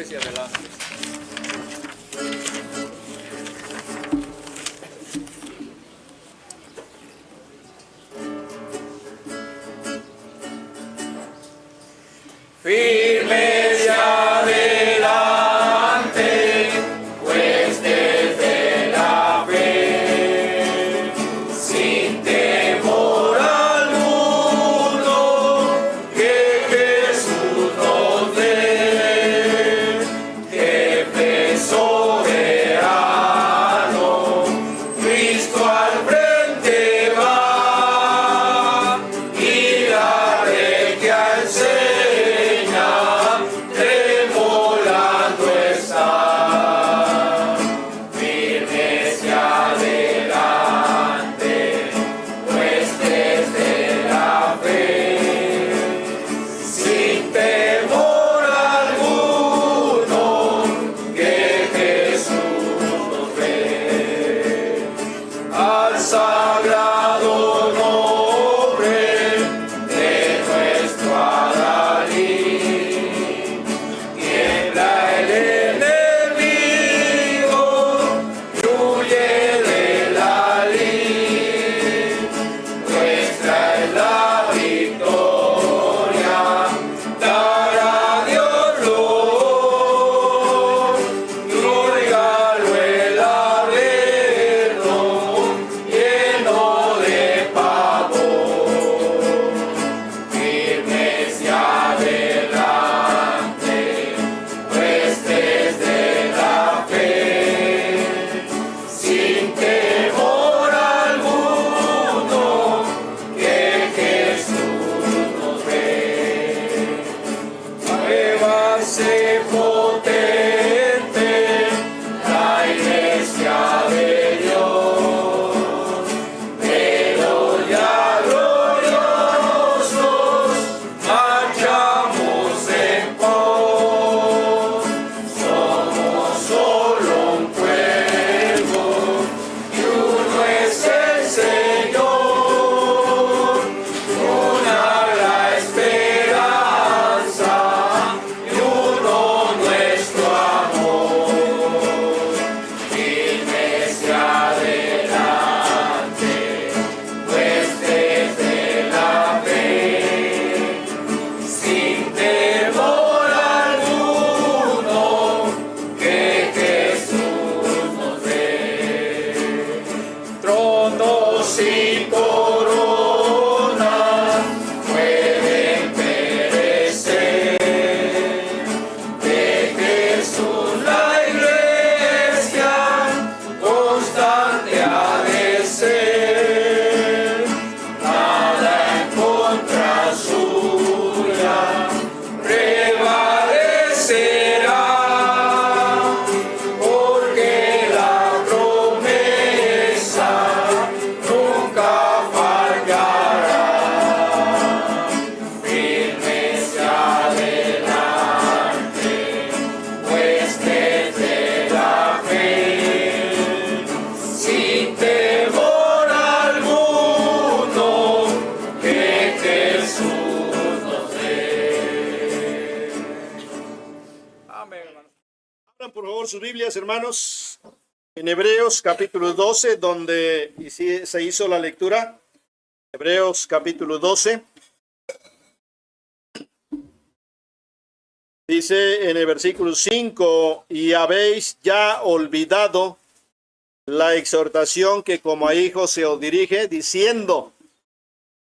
precie adelante. Firmes y adelante, pues desde la fe, sin temor alguno, que Jesús nos dé, jefe soberano, Cristo al frente va, y la regia enseña. Sagrado nombre de nuestro Adalid, tiembla el enemigo y huye de la lid. Nuestra es la victoria, dar a Dios lo, y oígalo el averno. Firmes y adelante, pues desde la fe, sin temor alguno, que Jesús nos ve. Muévase potente la iglesia de Dios, pero ya gloriosos marchamos en pos. Somos solo un pueblo y uno es el Señor, una la esperanza y uno nuestro amor. Firmes y adelante, pues desde la fe, sin temor alguno, que Jesús nos dé. Tronos y coronas pueden perecer, de Jesús la iglesia constante ha de ser. Nada en contra suya prevalecerá, porque la promesa nunca fallará. Firmes y adelante, pues desde la fe, sin temor alguno, que Jesús nos dé. Amén, hermano. Abran por favor sus Biblias, hermanos, en Hebreos capítulo 12, donde se hizo la lectura. Hebreos capítulo 12. Dice en el versículo 5, y habéis ya olvidado la exhortación que como a hijos se os dirige, diciendo: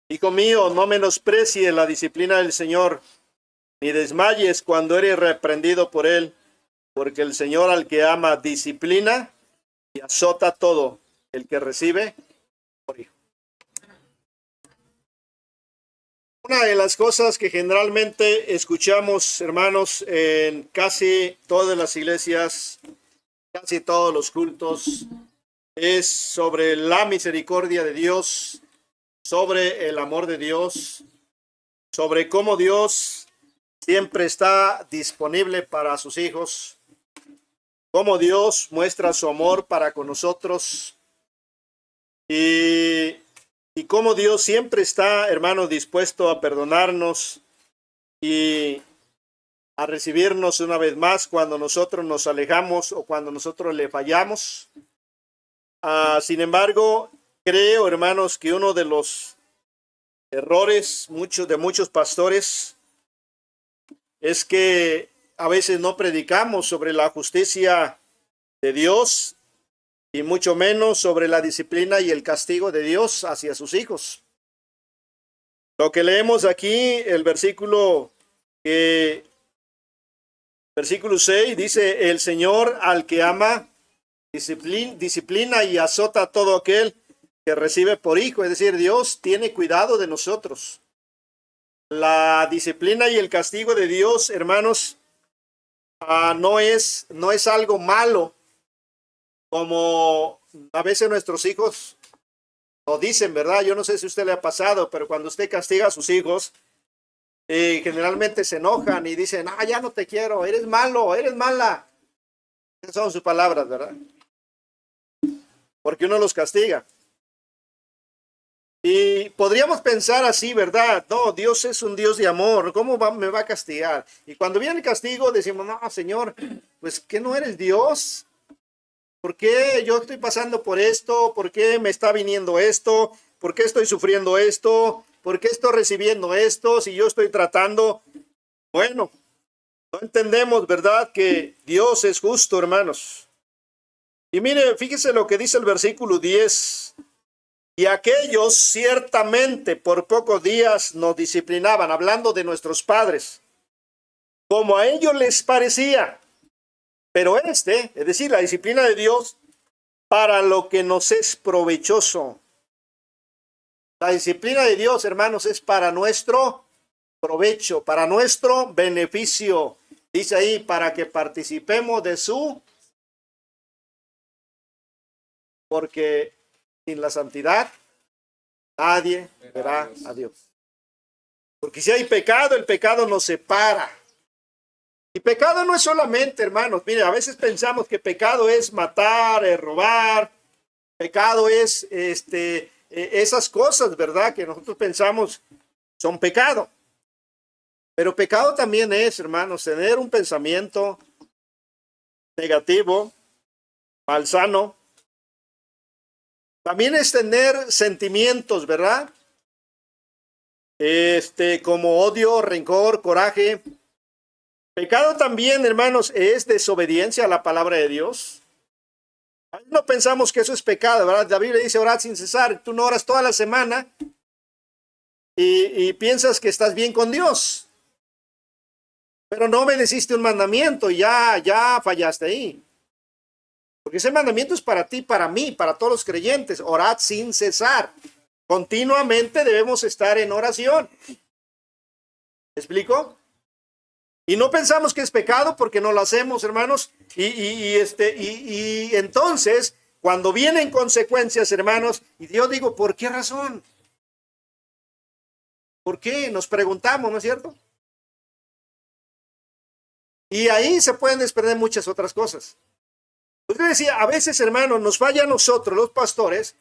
Hijo mío, no menosprecies la disciplina del Señor, ni desmayes cuando eres reprendido por él, porque el Señor al que ama disciplina y azota todo el que recibe por hijo. Una de las cosas que generalmente escuchamos, hermanos, en casi todas las iglesias, casi todos los cultos, es sobre la misericordia de Dios, sobre el amor de Dios, sobre cómo Dios siempre está disponible para sus hijos, cómo Dios muestra su amor para con nosotros y cómo Dios siempre está, hermano, dispuesto a perdonarnos y a recibirnos una vez más cuando nosotros nos alejamos o cuando nosotros le fallamos. Sin embargo, creo, hermanos, que uno de los errores de muchos pastores es que a veces no predicamos sobre la justicia de Dios y mucho menos sobre la disciplina y el castigo de Dios hacia sus hijos. Lo que leemos aquí, el versículo 6 dice: el Señor al que ama disciplina y azota a todo aquel que recibe por hijo. Es decir, Dios tiene cuidado de nosotros. La disciplina y el castigo de Dios, hermanos, no es algo malo, como a veces nuestros hijos nos dicen, ¿verdad? Yo no sé si a usted le ha pasado, pero cuando usted castiga a sus hijos, generalmente se enojan y dicen: ya no te quiero, eres malo, eres mala. Esas son sus palabras, ¿verdad? Porque uno los castiga. Y podríamos pensar así, ¿verdad? No, Dios es un Dios de amor, ¿cómo me va a castigar? Y cuando viene el castigo decimos: no, Señor, pues ¿qué no eres Dios? ¿Por qué yo estoy pasando por esto? ¿Por qué me está viniendo esto? ¿Por qué estoy sufriendo esto? ¿Por qué estoy recibiendo esto? Si yo estoy tratando. Bueno, no entendemos, ¿verdad?, que Dios es justo, hermanos. Y mire, fíjese lo que dice el versículo 10. Y aquellos ciertamente por pocos días nos disciplinaban, hablando de nuestros padres, como a ellos les parecía. Pero es decir, la disciplina de Dios, para lo que nos es provechoso. La disciplina de Dios, hermanos, es para nuestro provecho, para nuestro beneficio. Dice ahí, para que participemos de su, porque sin la santidad nadie verá a Dios. Porque si hay pecado, el pecado nos separa. Y pecado no es solamente, hermanos, mire, a veces pensamos que pecado es matar, robar, pecado es esas cosas, ¿verdad?, que nosotros pensamos son pecado. Pero pecado también es, hermanos, tener un pensamiento negativo, malsano. También es tener sentimientos, ¿verdad? Como odio, rencor, coraje. Pecado también, hermanos, es desobediencia a la palabra de Dios. No pensamos que eso es pecado, ¿verdad? La Biblia dice: orad sin cesar. Tú no oras toda la semana y piensas que estás bien con Dios, pero no obedeciste un mandamiento y ya fallaste ahí. Porque ese mandamiento es para ti, para mí, para todos los creyentes. Orad sin cesar. Continuamente debemos estar en oración. ¿Me explico? Y no pensamos que es pecado porque no lo hacemos, hermanos. Y entonces, cuando vienen consecuencias, hermanos, y yo digo: ¿por qué razón? ¿Por qué? Nos preguntamos, ¿no es cierto? Y ahí se pueden desprender muchas otras cosas. Usted decía, a veces, hermanos, nos falla a nosotros, los pastores,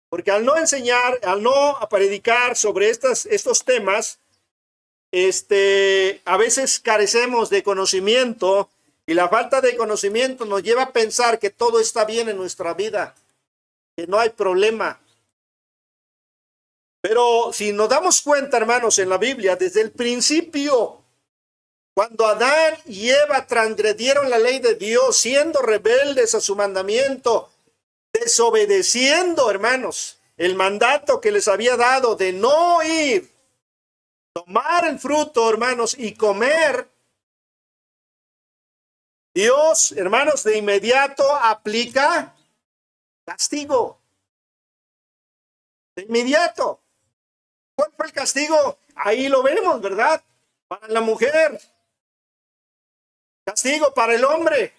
porque al no enseñar, al no predicar sobre estos temas, a veces carecemos de conocimiento, y la falta de conocimiento nos lleva a pensar que todo está bien en nuestra vida, que no hay problema. Pero si nos damos cuenta, hermanos, en la Biblia, desde el principio, cuando Adán y Eva transgredieron la ley de Dios, siendo rebeldes a su mandamiento, desobedeciendo, hermanos, el mandato que les había dado de no ir, tomar el fruto, hermanos, y comer, Dios, hermanos, de inmediato aplica castigo. De inmediato. ¿Cuál fue el castigo? Ahí lo vemos, ¿verdad? Para la mujer. Castigo para el hombre.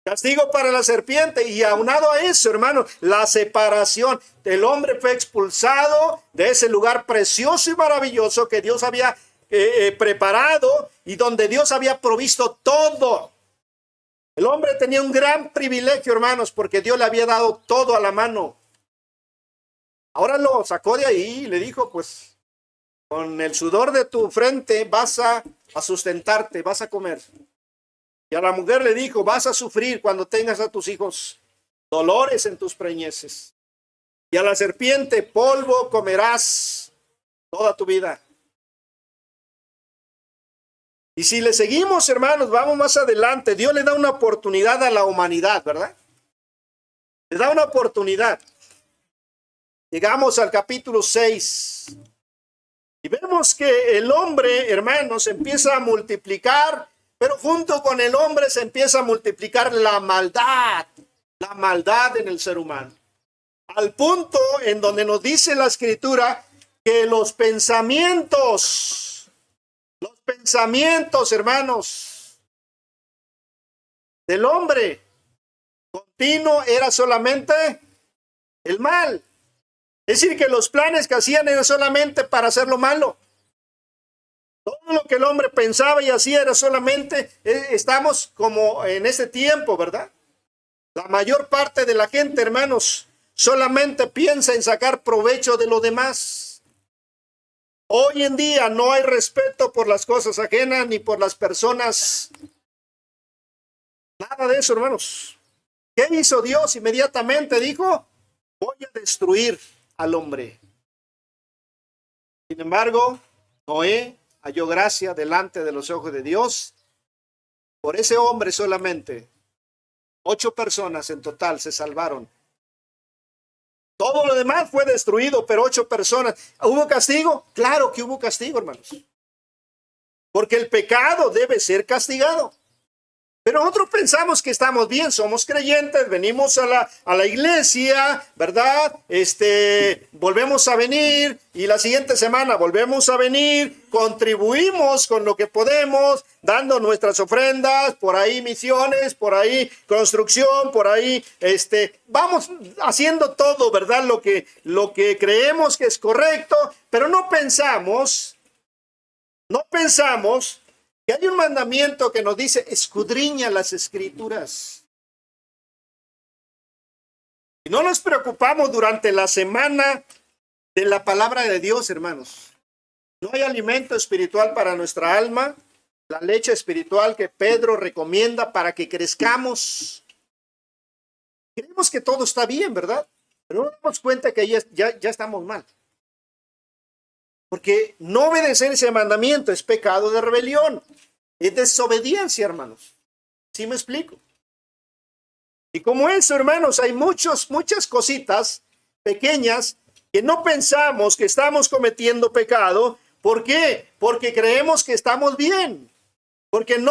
Castigo para la serpiente. Y aunado a eso, hermano, la separación. El hombre fue expulsado de ese lugar precioso y maravilloso que Dios había preparado y donde Dios había provisto todo. El hombre tenía un gran privilegio, hermanos, porque Dios le había dado todo a la mano. Ahora lo sacó de ahí y le dijo, pues, Con el sudor de tu frente vas a sustentarte, vas a comer. Y a la mujer le dijo, vas a sufrir cuando tengas a tus hijos dolores en tus preñeces. Y a la serpiente, polvo comerás toda tu vida. Y si le seguimos, hermanos, vamos más adelante. Dios le da una oportunidad a la humanidad, ¿verdad? Le da una oportunidad. Llegamos al capítulo 6. Y vemos que el hombre, hermanos, empieza a multiplicar, pero junto con el hombre se empieza a multiplicar la maldad en el ser humano. Al punto en donde nos dice la Escritura que los pensamientos, hermanos, del hombre continuo era solamente el mal. Es decir, que los planes que hacían eran solamente para hacer lo malo. Todo lo que el hombre pensaba y hacía era solamente, estamos como en ese tiempo, ¿verdad? La mayor parte de la gente, hermanos, solamente piensa en sacar provecho de lo demás. Hoy en día no hay respeto por las cosas ajenas ni por las personas. Nada de eso, hermanos. ¿Qué hizo Dios? Inmediatamente dijo, voy a destruir al hombre. Sin embargo, Noé halló gracia delante de los ojos de Dios. Por ese hombre solamente 8 personas en total se salvaron. Todo lo demás fue destruido, pero 8 personas. ¿Hubo castigo? Claro que hubo castigo, hermanos. Porque el pecado debe ser castigado. Pero nosotros pensamos que estamos bien, somos creyentes, venimos a la iglesia, ¿verdad? Volvemos a venir y la siguiente semana volvemos a venir, contribuimos con lo que podemos, dando nuestras ofrendas, por ahí misiones, por ahí construcción, por ahí, vamos haciendo todo, ¿verdad? Lo que creemos que es correcto, pero no pensamos que hay un mandamiento que nos dice, escudriña las Escrituras. Y no nos preocupamos durante la semana de la palabra de Dios, hermanos. No hay alimento espiritual para nuestra alma, la leche espiritual que Pedro recomienda para que crezcamos. Creemos que todo está bien, ¿verdad? Pero no nos damos cuenta que ya estamos mal. Porque no obedecer ese mandamiento es pecado de rebelión. Es desobediencia, hermanos. ¿Sí me explico? Y como eso, hermanos, hay muchas cositas pequeñas que no pensamos que estamos cometiendo pecado. ¿Por qué? Porque creemos que estamos bien. Porque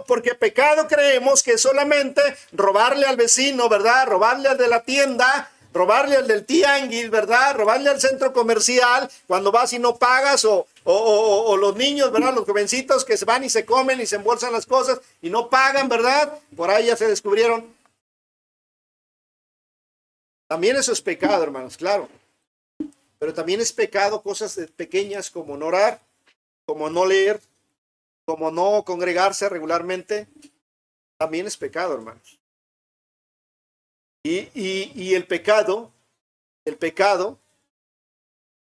porque pecado creemos que solamente robarle al vecino, ¿verdad? Robarle al de la tienda, robarle al del tianguis, ¿verdad? Robarle al centro comercial cuando vas y no pagas, o los niños, ¿verdad? Los jovencitos que se van y se comen y se embolsan las cosas y no pagan, ¿verdad? Por ahí ya se descubrieron. También eso es pecado, hermanos, claro. Pero también es pecado cosas pequeñas como no orar, como no leer, como no congregarse regularmente. También es pecado, hermanos. Y el pecado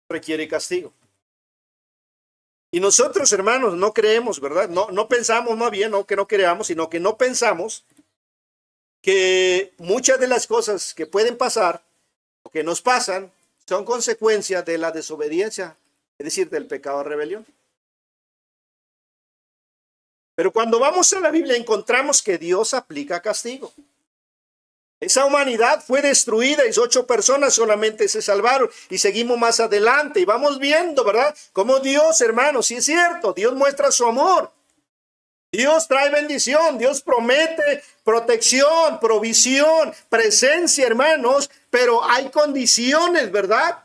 requiere castigo. Y nosotros, hermanos, no creemos, ¿verdad? No pensamos, más bien, no que no creamos, sino que no pensamos que muchas de las cosas que pueden pasar o que nos pasan son consecuencias de la desobediencia, es decir, del pecado de rebelión. Pero cuando vamos a la Biblia encontramos que Dios aplica castigo. Esa humanidad fue destruida y 8 personas solamente se salvaron. Y seguimos más adelante y vamos viendo, ¿verdad? Cómo Dios, hermanos, sí es cierto, Dios muestra su amor. Dios trae bendición, Dios promete protección, provisión, presencia, hermanos. Pero hay condiciones, ¿verdad?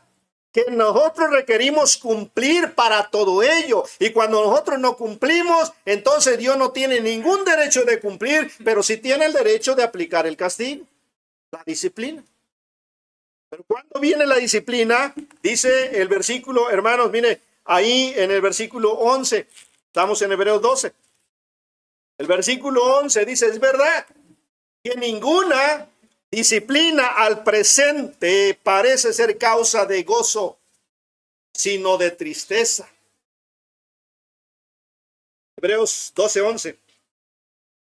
Que nosotros requerimos cumplir para todo ello. Y cuando nosotros no cumplimos, entonces Dios no tiene ningún derecho de cumplir, pero sí tiene el derecho de aplicar el castigo. La disciplina. Pero cuando viene la disciplina, dice el versículo, hermanos, mire, ahí en el versículo 11, estamos en Hebreos 12. El versículo 11 dice, es verdad que ninguna disciplina al presente parece ser causa de gozo, sino de tristeza. Hebreos 12:11.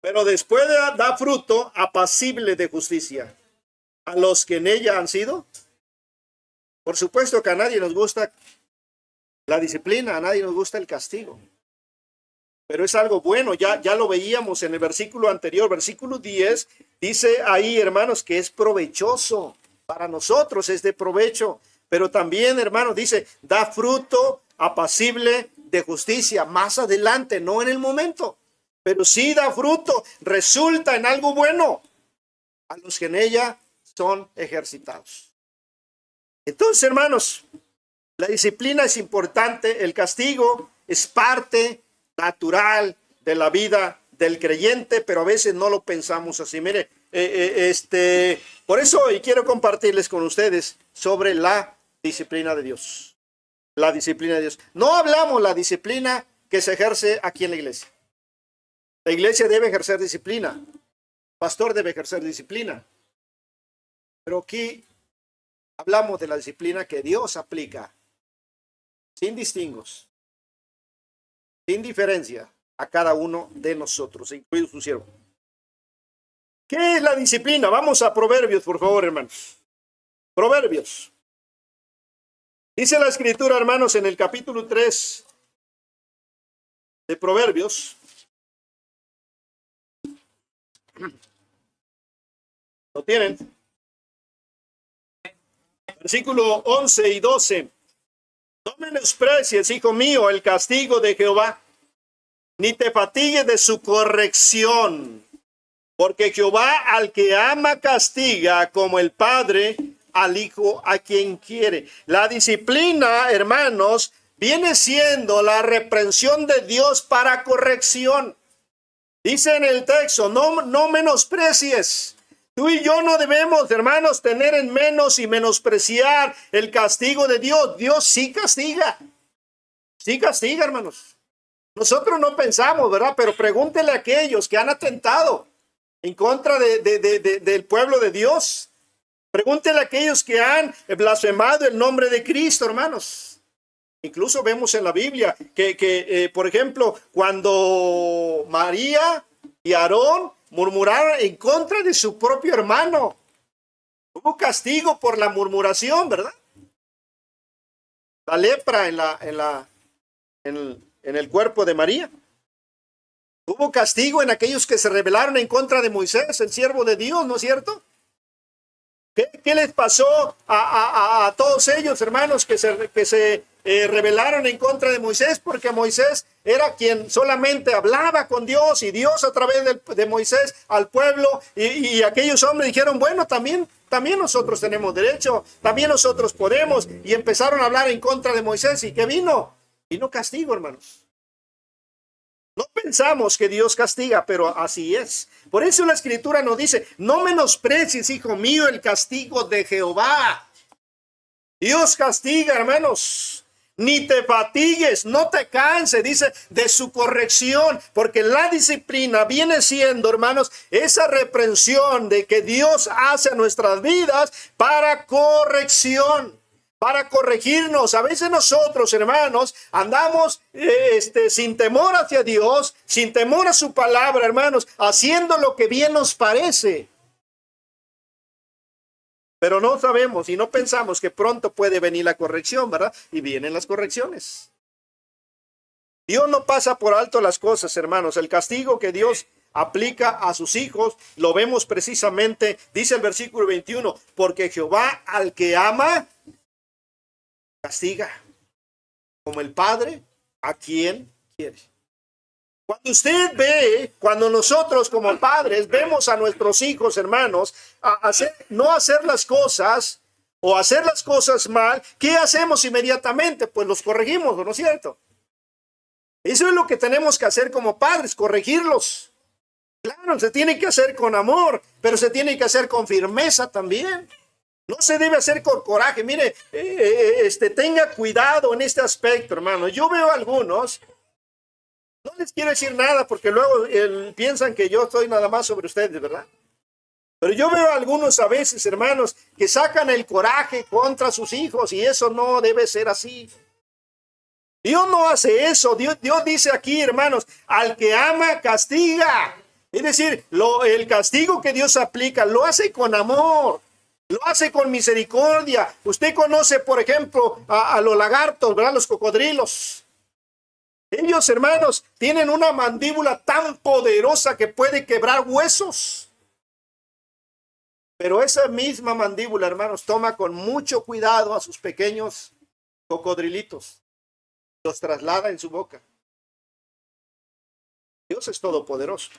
Pero después da fruto apacible de justicia a los que en ella han sido. Por supuesto que a nadie nos gusta la disciplina, a nadie nos gusta el castigo. Pero es algo bueno, ya lo veíamos en el versículo anterior, versículo 10, dice ahí, hermanos, que es provechoso. Para nosotros es de provecho. Pero también, hermanos, dice, da fruto apacible de justicia. Más adelante, no en el momento. Pero sí da fruto, resulta en algo bueno a los que en ella son ejercitados. Entonces, hermanos, la disciplina es importante, el castigo es parte natural de la vida del creyente, pero a veces no lo pensamos así. Mire, por eso hoy quiero compartirles con ustedes sobre la disciplina de Dios. La disciplina de Dios. No hablamos la disciplina que se ejerce aquí en la iglesia. La iglesia debe ejercer disciplina. El pastor debe ejercer disciplina. Pero aquí hablamos de la disciplina que Dios aplica, sin distingos, sin diferencia, a cada uno de nosotros, incluido su siervo. ¿Qué es la disciplina? Vamos a Proverbios, por favor, hermanos. Proverbios. Dice la Escritura, hermanos, en el capítulo 3 de Proverbios. ¿Lo tienen? Versículo 11 y 12. No menosprecies, hijo mío, el castigo de Jehová, ni te fatigues de su corrección, porque Jehová al que ama castiga, como el padre al hijo a quien quiere. La disciplina, hermanos, viene siendo la reprensión de Dios para corrección. Dice en el texto, no menosprecies. Tú y yo no debemos, hermanos, tener en menos y menospreciar el castigo de Dios. Dios sí castiga. Sí castiga, hermanos. Nosotros no pensamos, ¿verdad? Pero pregúntele a aquellos que han atentado en contra del pueblo de Dios. Pregúntele a aquellos que han blasfemado el nombre de Cristo, hermanos. Incluso vemos en la Biblia que por ejemplo, cuando María y Aarón murmuraron en contra de su propio hermano, hubo castigo por la murmuración, ¿verdad? La lepra en el cuerpo de María. Hubo castigo en aquellos que se rebelaron en contra de Moisés, el siervo de Dios, ¿no es cierto? ¿Qué les pasó a todos ellos, hermanos, que se rebelaron en contra de Moisés? Porque Moisés era quien solamente hablaba con Dios y Dios a través de Moisés al pueblo, y aquellos hombres dijeron, bueno, también nosotros tenemos derecho, también nosotros podemos, y empezaron a hablar en contra de Moisés. ¿Y qué vino? Vino castigo, hermanos. No pensamos que Dios castiga, pero así es. Por eso la Escritura nos dice, no menosprecies, hijo mío, el castigo de Jehová. Dios castiga, hermanos. Ni te fatigues, no te canses, dice, de su corrección, porque la disciplina viene siendo, hermanos, esa reprensión de que Dios hace a nuestras vidas para corrección, para corregirnos. A veces nosotros, hermanos, andamos sin temor hacia Dios, sin temor a su palabra, hermanos, haciendo lo que bien nos parece. Pero no sabemos y no pensamos que pronto puede venir la corrección, ¿verdad? Y vienen las correcciones. Dios no pasa por alto las cosas, hermanos. El castigo que Dios aplica a sus hijos, lo vemos precisamente, dice el versículo 21, porque Jehová al que ama, castiga, como el padre a quien quiere. Cuando nosotros como padres vemos a nuestros hijos, hermanos, no hacer las cosas o hacer las cosas mal, ¿qué hacemos inmediatamente? Pues los corregimos, ¿no es cierto? Eso es lo que tenemos que hacer como padres, corregirlos. Claro, se tiene que hacer con amor, pero se tiene que hacer con firmeza también. No se debe hacer con coraje. Mire, tenga cuidado en este aspecto, hermano. Yo veo a algunos, no les quiero decir nada porque luego piensan que yo estoy nada más sobre ustedes, ¿verdad? Pero yo veo a algunos a veces, hermanos, que sacan el coraje contra sus hijos y eso no debe ser así. Dios no hace eso. Dios dice aquí, hermanos, al que ama, castiga. Es decir, el castigo que Dios aplica lo hace con amor, lo hace con misericordia. Usted conoce, por ejemplo, a los lagartos, ¿verdad? Los cocodrilos. Ellos, hermanos, tienen una mandíbula tan poderosa que puede quebrar huesos. Pero esa misma mandíbula, hermanos, toma con mucho cuidado a sus pequeños cocodrilitos. Los traslada en su boca. Dios es todopoderoso,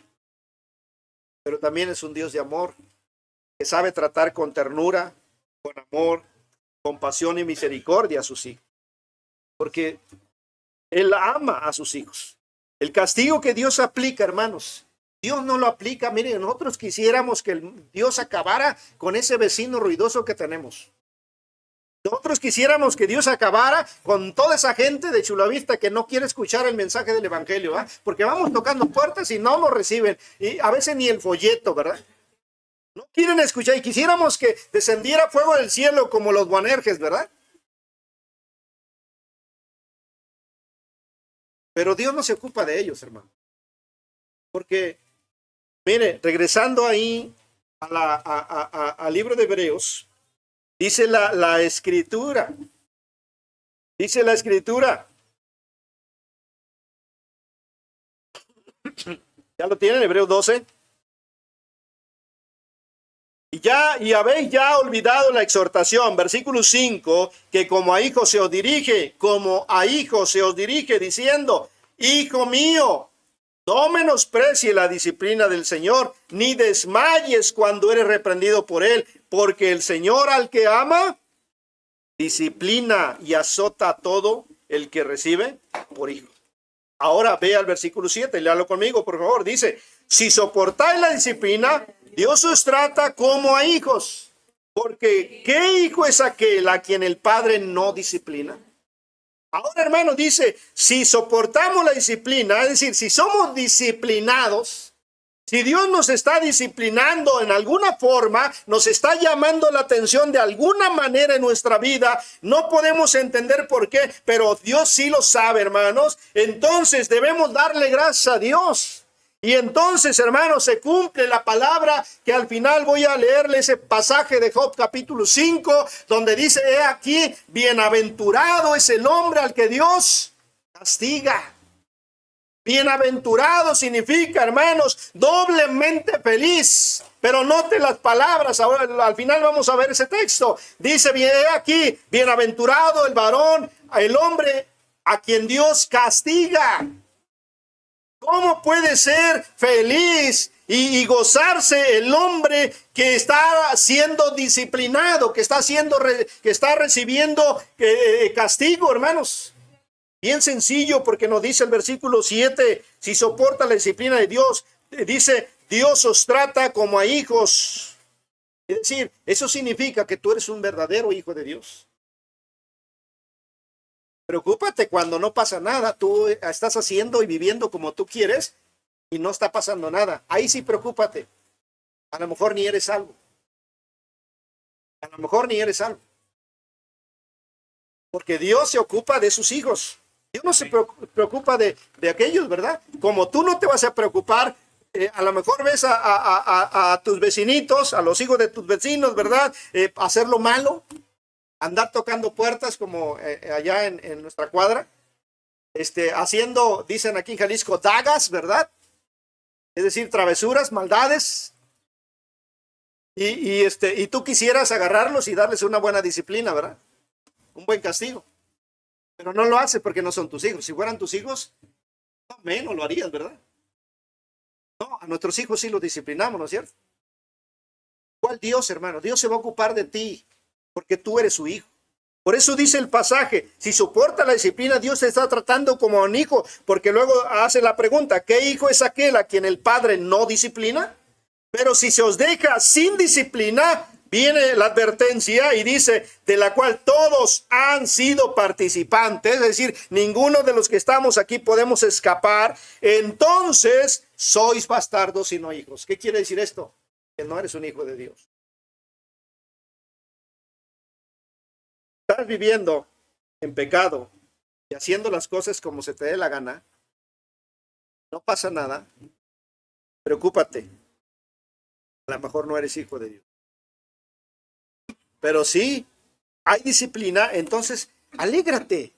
pero también es un Dios de amor, que sabe tratar con ternura, con amor, compasión y misericordia a sus hijos. Porque Él ama a sus hijos. El castigo que Dios aplica, hermanos, Dios no lo aplica. Miren, nosotros quisiéramos que Dios acabara con ese vecino ruidoso que tenemos. Nosotros quisiéramos que Dios acabara con toda esa gente de Chulavista que no quiere escuchar el mensaje del evangelio, ¿eh? Porque vamos tocando puertas y no nos reciben, y a veces ni el folleto, ¿verdad? No quieren escuchar, y quisiéramos que descendiera fuego del cielo como los Boanerges, ¿verdad? Pero Dios no se ocupa de ellos, hermano. Porque, mire, regresando ahí al libro de Hebreos, dice la escritura. Dice la escritura. ¿Ya lo tienen? Hebreos 12. Y habéis ya olvidado la exhortación, versículo 5, que como a hijos se os dirige, diciendo, hijo mío, no menosprecie la disciplina del Señor, ni desmayes cuando eres reprendido por él, porque el Señor al que ama, disciplina y azota a todo el que recibe por hijo. Ahora ve al versículo 7, léalo conmigo, por favor. Dice, si soportáis la disciplina, Dios os trata como a hijos. Porque ¿qué hijo es aquel a quien el Padre no disciplina? Ahora, hermano, dice, si soportamos la disciplina, es decir, si somos disciplinados, si Dios nos está disciplinando en alguna forma, nos está llamando la atención de alguna manera en nuestra vida, no podemos entender por qué, pero Dios sí lo sabe, hermanos. Entonces debemos darle gracias a Dios. Y entonces, hermanos, se cumple la palabra que al final voy a leerle ese pasaje de Job capítulo 5, donde dice, he aquí, bienaventurado es el hombre al que Dios castiga. Bienaventurado significa, hermanos, doblemente feliz. Pero note las palabras, ahora al final vamos a ver ese texto. Dice, he aquí, bienaventurado el varón, el hombre a quien Dios castiga. ¿Cómo puede ser feliz y gozarse el hombre que está siendo disciplinado, que está recibiendo castigo, hermanos? Bien sencillo, porque nos dice el versículo 7, si soporta la disciplina de Dios, dice, Dios os trata como a hijos. Es decir, eso significa que tú eres un verdadero hijo de Dios. Preocúpate cuando no pasa nada, tú estás haciendo y viviendo como tú quieres y no está pasando nada. Ahí sí preocúpate. A lo mejor ni eres salvo. A lo mejor ni eres salvo. Porque Dios se ocupa de sus hijos. Dios no se preocupa de aquellos, ¿verdad? Como tú no te vas a preocupar, a lo mejor ves a tus vecinitos, a los hijos de tus vecinos, ¿verdad? Hacer lo malo, andar tocando puertas como allá en nuestra cuadra, haciendo, dicen aquí en Jalisco, dagas, ¿verdad? Es decir, travesuras, maldades. Y tú quisieras agarrarlos y darles una buena disciplina, ¿verdad? Un buen castigo. Pero no lo haces porque no son tus hijos. Si fueran tus hijos, no menos lo harías, ¿verdad? No, a nuestros hijos sí los disciplinamos, ¿no es cierto? ¿Cuál Dios, hermano? Dios se va a ocupar de ti porque tú eres su hijo. Por eso dice el pasaje, si soporta la disciplina, Dios te está tratando como a un hijo, porque luego hace la pregunta, ¿qué hijo es aquel a quien el Padre no disciplina? Pero si se os deja sin disciplina, viene la advertencia y dice, de la cual todos han sido participantes, es decir, ninguno de los que estamos aquí podemos escapar, entonces sois bastardos y no hijos. ¿Qué quiere decir esto? Que no eres un hijo de Dios. Estás viviendo en pecado y haciendo las cosas como se te dé la gana, no pasa nada, preocúpate. A lo mejor no eres hijo de Dios. Pero sí, hay disciplina, entonces alégrate.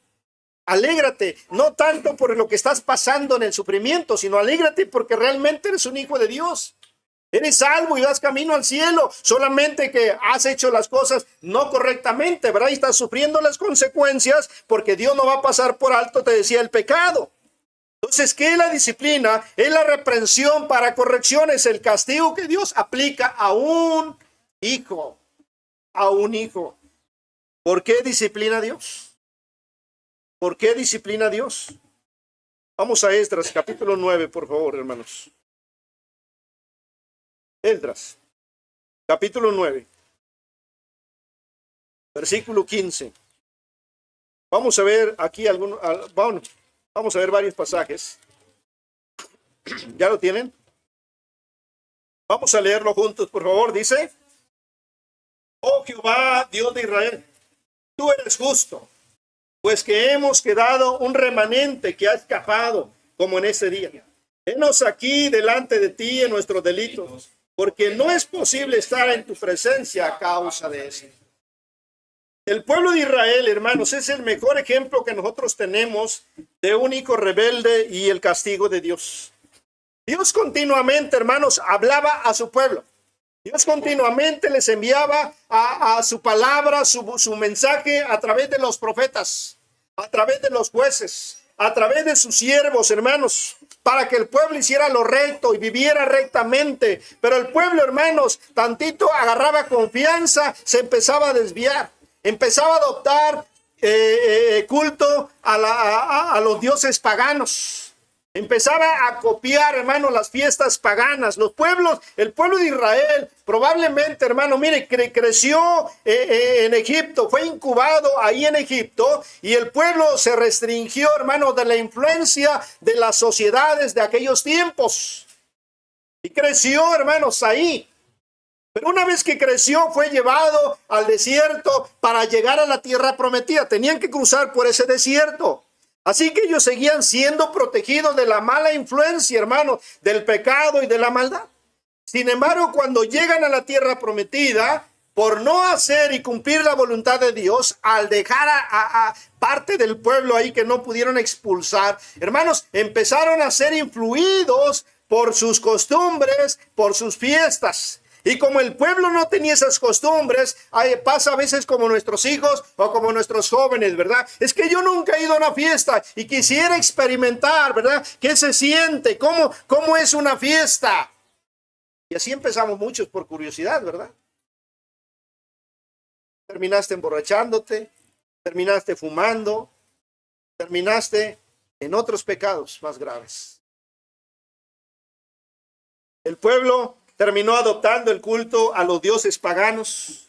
Alégrate, no tanto por lo que estás pasando en el sufrimiento, sino alégrate porque realmente eres un hijo de Dios. Eres salvo y vas camino al cielo, solamente que has hecho las cosas no correctamente, ¿verdad? Y estás sufriendo las consecuencias porque Dios no va a pasar por alto, te decía, el pecado. Entonces, ¿qué es la disciplina? Es la reprensión para corrección, es el castigo que Dios aplica a un hijo, a un hijo. ¿Por qué disciplina a Dios? ¿Por qué disciplina a Dios? Vamos a Esdras, capítulo 9, por favor, hermanos. Esdras, capítulo 9, versículo 15. Vamos a ver aquí vamos a ver varios pasajes. ¿Ya lo tienen? Vamos a leerlo juntos, por favor. Dice: Oh Jehová, Dios de Israel, tú eres justo, pues que hemos quedado un remanente que ha escapado, como en ese día. Henos aquí delante de ti en nuestros delitos, porque no es posible estar en tu presencia a causa de eso. El pueblo de Israel, hermanos, es el mejor ejemplo que nosotros tenemos de un hijo rebelde y el castigo de Dios. Dios continuamente, hermanos, hablaba a su pueblo. Dios continuamente les enviaba a su palabra, su mensaje a través de los profetas, a través de los jueces, a través de sus siervos, hermanos, para que el pueblo hiciera lo recto y viviera rectamente. Pero el pueblo, hermanos, tantito agarraba confianza, se empezaba a desviar, empezaba a adoptar culto a los dioses paganos. Empezaba a copiar, hermano, las fiestas paganas. El pueblo de Israel, probablemente, hermano, mire, creció en Egipto, fue incubado ahí en Egipto, y el pueblo se restringió, hermano, de la influencia de las sociedades de aquellos tiempos. Y creció, hermanos, ahí. Pero una vez que creció, fue llevado al desierto para llegar a la tierra prometida. Tenían que cruzar por ese desierto. Así que ellos seguían siendo protegidos de la mala influencia, hermano, del pecado y de la maldad. Sin embargo, cuando llegan a la tierra prometida, por no hacer y cumplir la voluntad de Dios, al dejar a parte del pueblo ahí que no pudieron expulsar, hermanos, empezaron a ser influidos por sus costumbres, por sus fiestas. Y como el pueblo no tenía esas costumbres, pasa a veces como nuestros hijos o como nuestros jóvenes, ¿verdad? Es que yo nunca he ido a una fiesta y quisiera experimentar, ¿verdad? ¿Qué se siente? ¿Cómo es una fiesta? Y así empezamos muchos por curiosidad, ¿verdad? Terminaste emborrachándote, terminaste fumando, terminaste en otros pecados más graves. El pueblo terminó adoptando el culto a los dioses paganos.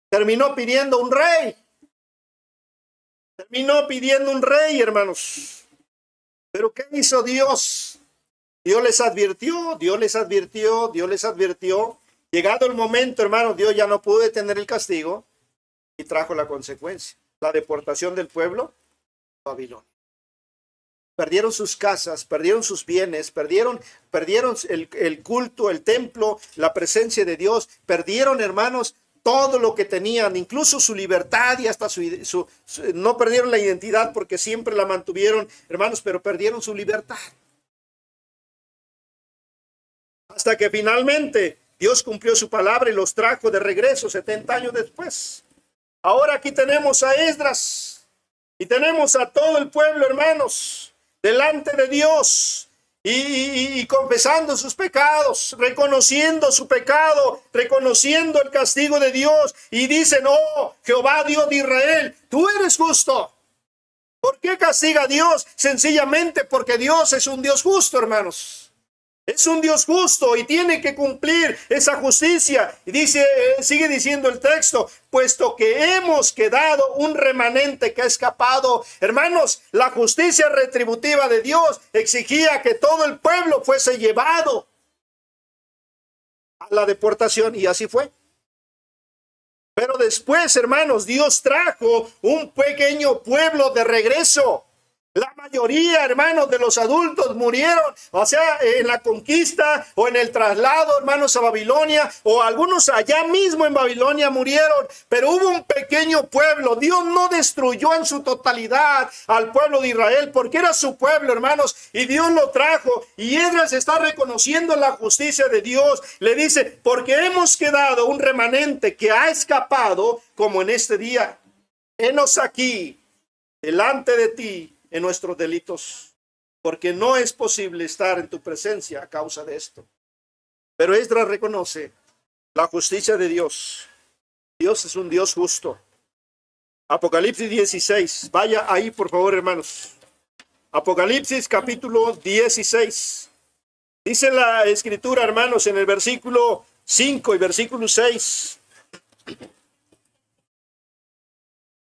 Terminó pidiendo un rey. Hermanos. Pero ¿qué hizo Dios? Dios les advirtió. Llegado el momento, hermanos, Dios ya no pudo detener el castigo y trajo la consecuencia. La deportación del pueblo a Babilonia. Perdieron sus casas, perdieron sus bienes, perdieron el culto, el templo, la presencia de Dios. Perdieron, hermanos, todo lo que tenían, incluso su libertad y hasta no perdieron la identidad porque siempre la mantuvieron, hermanos, pero perdieron su libertad. Hasta que finalmente Dios cumplió su palabra y los trajo de regreso 70 años después. Ahora aquí tenemos a Esdras y tenemos a todo el pueblo, hermanos, delante de Dios y confesando sus pecados, reconociendo su pecado, reconociendo el castigo de Dios, y dicen: oh Jehová, Dios de Israel, tú eres justo. ¿Por qué castiga a Dios? Sencillamente porque Dios es un Dios justo, hermanos. Es un Dios justo y tiene que cumplir esa justicia. Y sigue diciendo el texto: puesto que hemos quedado un remanente que ha escapado. Hermanos, la justicia retributiva de Dios exigía que todo el pueblo fuese llevado a la deportación, y así fue. Pero después, hermanos, Dios trajo un pequeño pueblo de regreso. La mayoría, hermanos, de los adultos murieron, o sea, en la conquista o en el traslado, hermanos, a Babilonia, o algunos allá mismo en Babilonia murieron, pero hubo un pequeño pueblo. Dios no destruyó en su totalidad al pueblo de Israel, porque era su pueblo, hermanos, y Dios lo trajo. Y Esdras está reconociendo la justicia de Dios. Le dice, porque hemos quedado un remanente que ha escapado, como en este día. Henos aquí, delante de ti, en nuestros delitos, porque no es posible estar en tu presencia a causa de esto. Pero Esdras reconoce la justicia de Dios. Dios es un Dios justo. Apocalipsis 16, vaya ahí por favor, hermanos. Apocalipsis capítulo 16. Dice la escritura, hermanos, en el versículo 5 y versículo 6.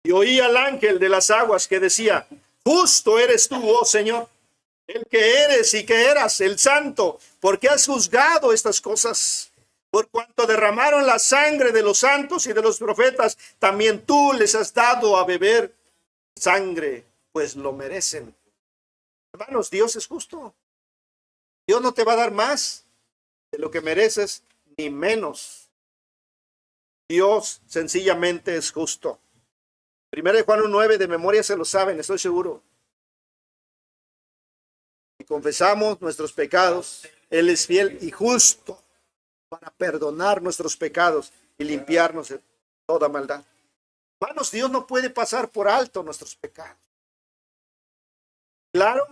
Y oí al ángel de las aguas que decía, justo eres tú, oh Señor, el que eres y que eras, el santo, porque has juzgado estas cosas. Por cuanto derramaron la sangre de los santos y de los profetas, también tú les has dado a beber sangre, pues lo merecen. Hermanos, Dios es justo. Dios no te va a dar más de lo que mereces, ni menos. Dios sencillamente es justo. 1 Juan 1:9, de memoria se lo saben, estoy seguro. Si confesamos nuestros pecados, Él es fiel y justo para perdonar nuestros pecados y limpiarnos de toda maldad. Hermanos, Dios no puede pasar por alto nuestros pecados. Claro,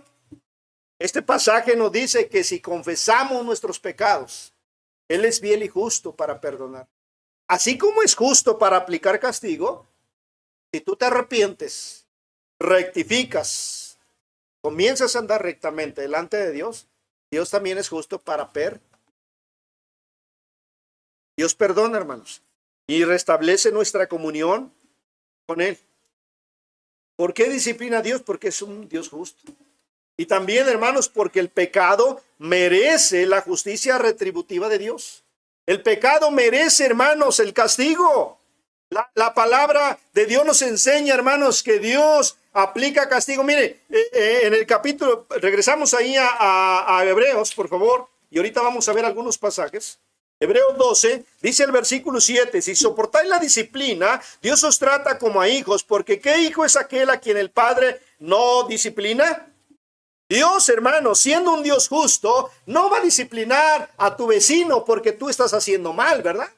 este pasaje nos dice que si confesamos nuestros pecados, Él es fiel y justo para perdonar. Así como es justo para aplicar castigo, si tú te arrepientes, rectificas, comienzas a andar rectamente delante de Dios, Dios también es justo para Dios perdona, hermanos, y restablece nuestra comunión con Él. ¿Por qué disciplina a Dios? Porque es un Dios justo. Y también, hermanos, porque el pecado merece la justicia retributiva de Dios. El pecado merece, hermanos, el castigo. La palabra de Dios nos enseña, hermanos, que Dios aplica castigo. Mire, en el capítulo, regresamos ahí a Hebreos, por favor, y ahorita vamos a ver algunos pasajes. Hebreos 12, dice el versículo 7, si soportáis la disciplina, Dios os trata como a hijos, porque ¿qué hijo es aquel a quien el Padre no disciplina? Dios, hermano, siendo un Dios justo, no va a disciplinar a tu vecino porque tú estás haciendo mal, ¿verdad?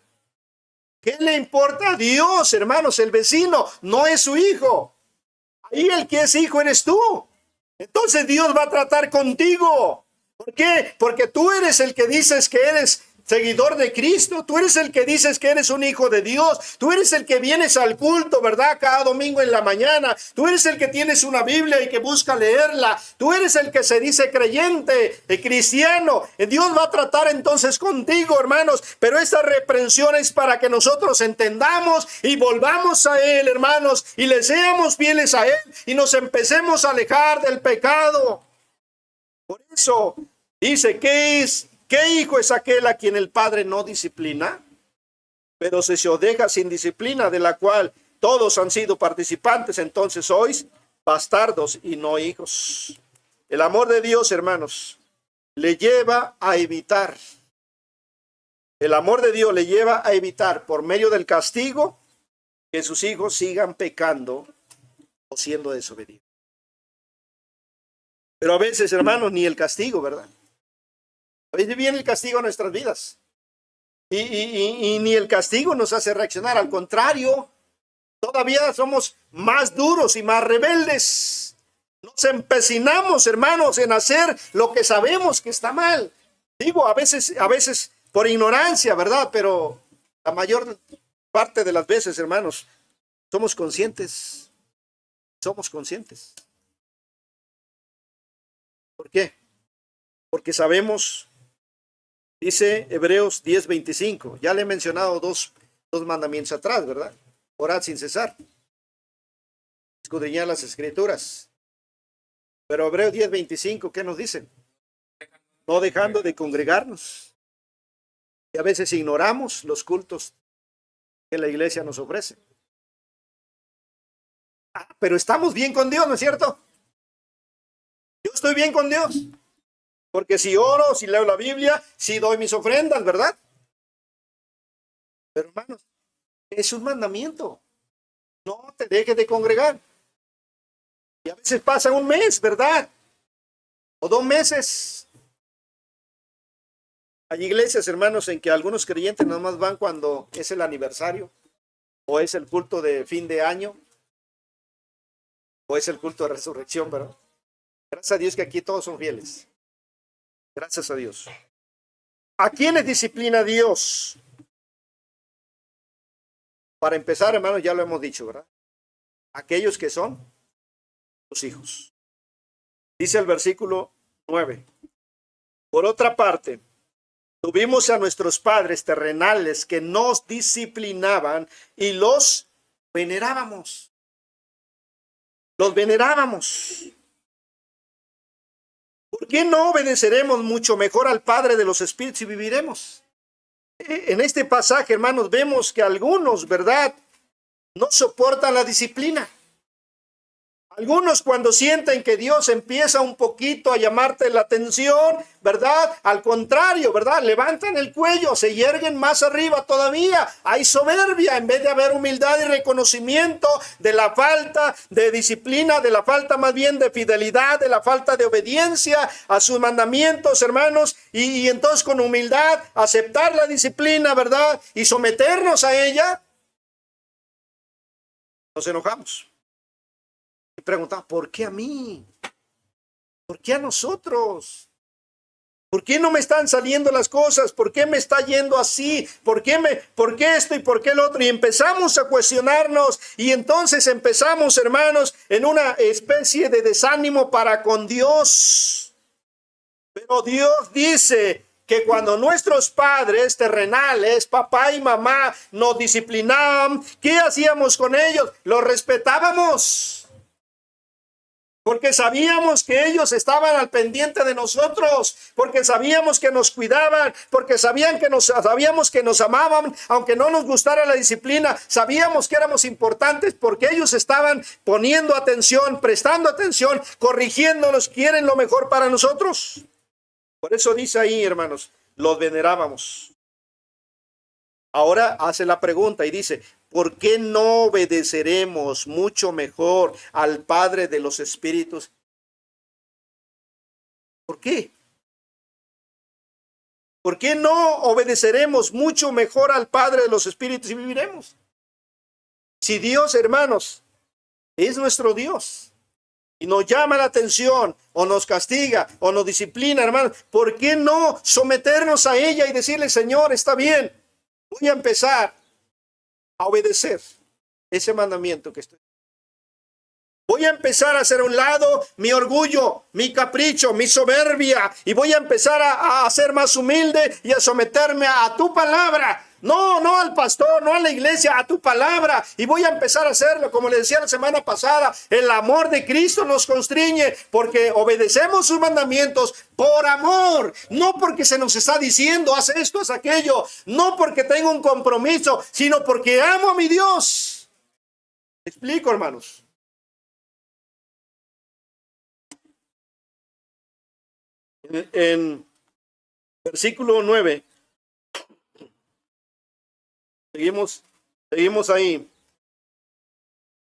¿Qué le importa a Dios, hermanos? El vecino no es su hijo. Ahí el que es hijo eres tú. Entonces Dios va a tratar contigo. ¿Por qué? Porque tú eres el que dices que eres seguidor de Cristo, tú eres el que dices que eres un hijo de Dios, tú eres el que vienes al culto, ¿verdad? Cada domingo en la mañana, tú eres el que tienes una Biblia y que busca leerla, tú eres el que se dice creyente, cristiano. Dios va a tratar entonces contigo, hermanos, pero esta reprensión es para que nosotros entendamos y volvamos a Él, hermanos, y le seamos fieles a Él y nos empecemos a alejar del pecado. Por eso dice, ¿qué hijo es aquel a quien el Padre no disciplina? Pero si se os deja sin disciplina, de la cual todos han sido participantes, entonces sois bastardos y no hijos. El amor de Dios, hermanos, le lleva a evitar. El amor de Dios le lleva a evitar, por medio del castigo, que sus hijos sigan pecando o siendo desobedientes. Pero a veces, hermanos, ni el castigo, ¿verdad? A veces viene el castigo a nuestras vidas. Y ni el castigo nos hace reaccionar. Al contrario, todavía somos más duros y más rebeldes. Nos empecinamos, hermanos, en hacer lo que sabemos que está mal. Digo, a veces por ignorancia, ¿verdad? Pero la mayor parte de las veces, hermanos, somos conscientes. Somos conscientes. ¿Por qué? Porque sabemos. Dice Hebreos 10:25. Ya le he mencionado dos mandamientos atrás, ¿verdad? Orad sin cesar. Escudriñad las escrituras. Pero Hebreos 10:25, ¿qué nos dice? No dejando de congregarnos. Y a veces ignoramos los cultos que la iglesia nos ofrece. Pero estamos bien con Dios, ¿no es cierto? Yo estoy bien con Dios. Porque si oro, si leo la Biblia, si doy mis ofrendas, ¿verdad? Pero hermanos, es un mandamiento. No te dejes de congregar. Y a veces pasa un mes, ¿verdad? O 2 meses. Hay iglesias, hermanos, en que algunos creyentes nada más van cuando es el aniversario, o es el culto de fin de año, o es el culto de resurrección, ¿verdad? Gracias a Dios que aquí todos son fieles. Gracias a Dios. ¿A quiénes disciplina Dios? Para empezar, hermanos, ya lo hemos dicho, ¿verdad? Aquellos que son sus hijos. Dice el versículo 9. Por otra parte, tuvimos a nuestros padres terrenales que nos disciplinaban y los venerábamos. Los venerábamos. ¿Por qué no obedeceremos mucho mejor al Padre de los Espíritus y viviremos? En este pasaje, hermanos, vemos que algunos, ¿verdad?, no soportan la disciplina. Algunos, cuando sienten que Dios empieza un poquito a llamarte la atención, ¿verdad?, al contrario, ¿verdad?, levantan el cuello, se yerguen más arriba todavía. Hay soberbia en vez de haber humildad y reconocimiento de la falta de disciplina, de la falta más bien de fidelidad, de la falta de obediencia a sus mandamientos, hermanos, y entonces con humildad aceptar la disciplina, ¿verdad?, y someternos a ella. Nos enojamos. Y preguntamos, ¿por qué a mí? ¿Por qué a nosotros? ¿Por qué no me están saliendo las cosas? ¿Por qué me está yendo así? ¿Por qué esto y por qué el otro? Y empezamos a cuestionarnos y entonces empezamos, hermanos, en una especie de desánimo para con Dios. Pero Dios dice que cuando nuestros padres terrenales, papá y mamá, nos disciplinaban, ¿qué hacíamos con ellos? Los respetábamos. Porque sabíamos que ellos estaban al pendiente de nosotros, porque sabíamos que nos cuidaban, porque sabíamos que nos amaban, aunque no nos gustara la disciplina, sabíamos que éramos importantes porque ellos estaban poniendo atención, prestando atención, corrigiéndonos, quieren lo mejor para nosotros. Por eso dice ahí, hermanos, los venerábamos. Ahora hace la pregunta y dice, ¿por qué no obedeceremos mucho mejor al Padre de los Espíritus? ¿Por qué? ¿Por qué no obedeceremos mucho mejor al Padre de los Espíritus y viviremos? Si Dios, hermanos, es nuestro Dios y nos llama la atención o nos castiga o nos disciplina, hermanos, ¿por qué no someternos a ella y decirle, Señor, está bien, voy a empezar a obedecer ese mandamiento que estoy? Voy a empezar a hacer a un lado mi orgullo, mi capricho, mi soberbia, y voy a empezar a ser más humilde y a someterme a tu palabra. No al pastor, no a la iglesia, a tu palabra. Y voy a empezar a hacerlo, como les decía la semana pasada, el amor de Cristo nos constriñe, porque obedecemos sus mandamientos por amor, no porque se nos está diciendo, haz esto, haz aquello, no porque tengo un compromiso, sino porque amo a mi Dios. ¿Me explico, hermanos? En versículo 9, seguimos ahí.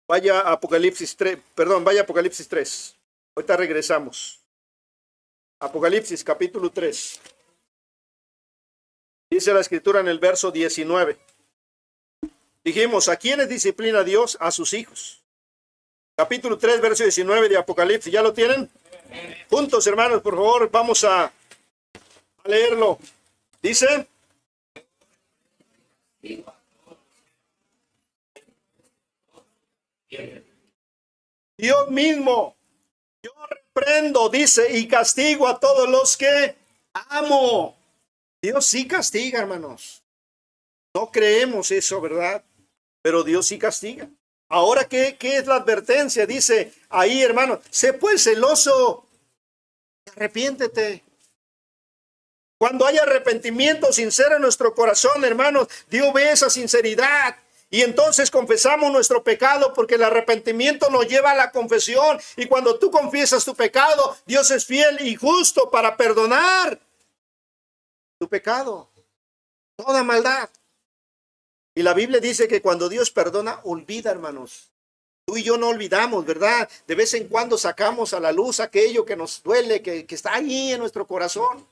Vaya a Apocalipsis 3. Ahorita regresamos. Apocalipsis capítulo 3. Dice la escritura en el verso 19. Dijimos, ¿a quiénes disciplina Dios? A sus hijos. Capítulo 3, verso 19 de Apocalipsis. ¿Ya lo tienen? Juntos, hermanos, por favor, vamos a leerlo. Dice, Dios mismo, yo reprendo, dice, y castigo a todos los que amo. Dios sí castiga, hermanos. No creemos eso, ¿verdad? Pero Dios sí castiga. Ahora, ¿qué es la advertencia? Dice ahí, hermano, sé pues celoso, arrepiéntete. Cuando hay arrepentimiento sincero en nuestro corazón, hermanos, Dios ve esa sinceridad. Y entonces confesamos nuestro pecado, porque el arrepentimiento nos lleva a la confesión. Y cuando tú confiesas tu pecado, Dios es fiel y justo para perdonar tu pecado, toda maldad. Y la Biblia dice que cuando Dios perdona, olvida, hermanos. Tú y yo no olvidamos, ¿verdad? De vez en cuando sacamos a la luz aquello que nos duele, que está ahí en nuestro corazón.